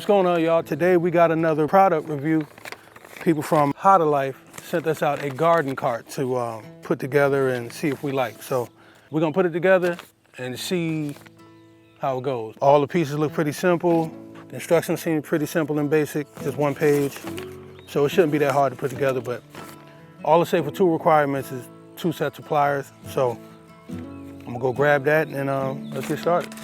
What's going on, y'all? Today we got another product review. People from HIDALIFE sent us out a garden cart to put together and see if we like. So we're gonna put it together and see how it goes. All the pieces look pretty simple. The instructions seem pretty simple and basic, just one page. So it shouldn't be that hard to put together, but all the safety tool requirements is 2 sets of pliers. So I'm gonna go grab that and let's get started.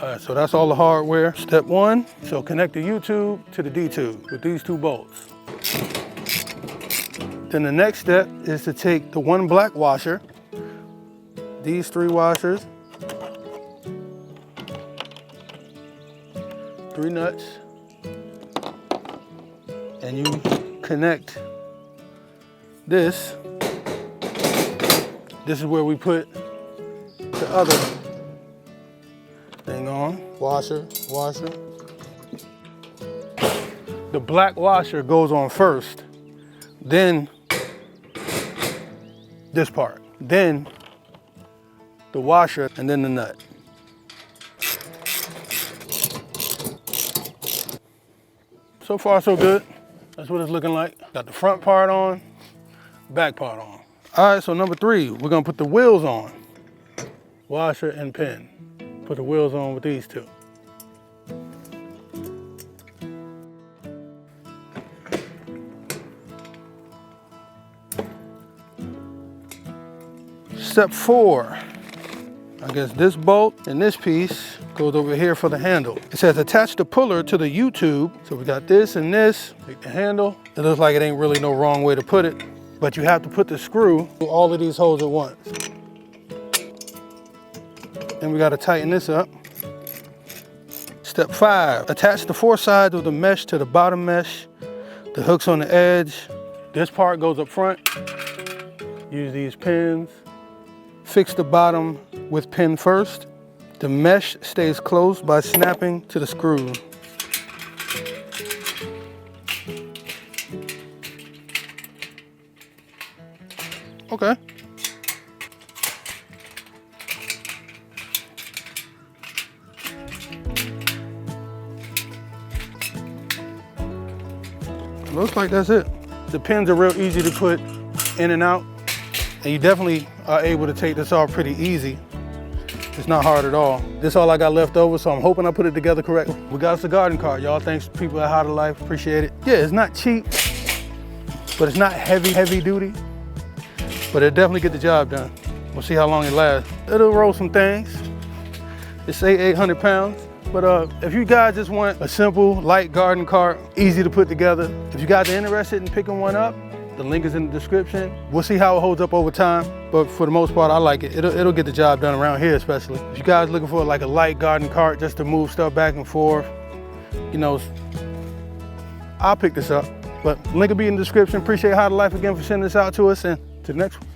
All right, so that's all the hardware. Step 1, so connect the U-tube to the D-tube with these 2 bolts. Then the next step is to take the 1 black washer, these 3 washers, 3 nuts, and you connect this. This is where we put the other thing on. Washer. The black washer goes on first, then this part, then the washer, and then the nut. So far, so good. That's what it's looking like. Got the front part on, back part on. All right, so number 3, we're gonna put the wheels on. Washer and pin. Put the wheels on with these 2. Step 4, I guess this bolt and this piece goes over here for the handle. It says attach the puller to the U-tube. So we got this and this, take the handle. It looks like it ain't really no wrong way to put it, but you have to put the screw through all of these holes at once. Then we gotta tighten this up. Step 5, attach the 4 sides of the mesh to the bottom mesh. The hook's on the edge. This part goes up front. Use these pins. Fix the bottom with pin first. The mesh stays close by snapping to the screw. Okay. Looks like that's it. The pins are real easy to put in and out, and you definitely are able to take this off pretty easy. It's not hard at all. This is all I got left over, so I'm hoping I put it together correctly. We got us a garden cart, y'all. Thanks to people at HIDALIFE, appreciate it. Yeah, it's not cheap, but it's not heavy duty, but it'll definitely get the job done. We'll see how long it lasts. It'll roll some things. It's 800 pounds. But if you guys just want a simple, light garden cart, easy to put together, if you guys are interested in picking one up, the link is in the description. We'll see how it holds up over time, but for the most part, I like it. It'll get the job done around here, especially. If you guys are looking for like a light garden cart just to move stuff back and forth, you know, I'll pick this up. But link will be in the description. Appreciate HIDALIFE again for sending this out to us, and to the next one.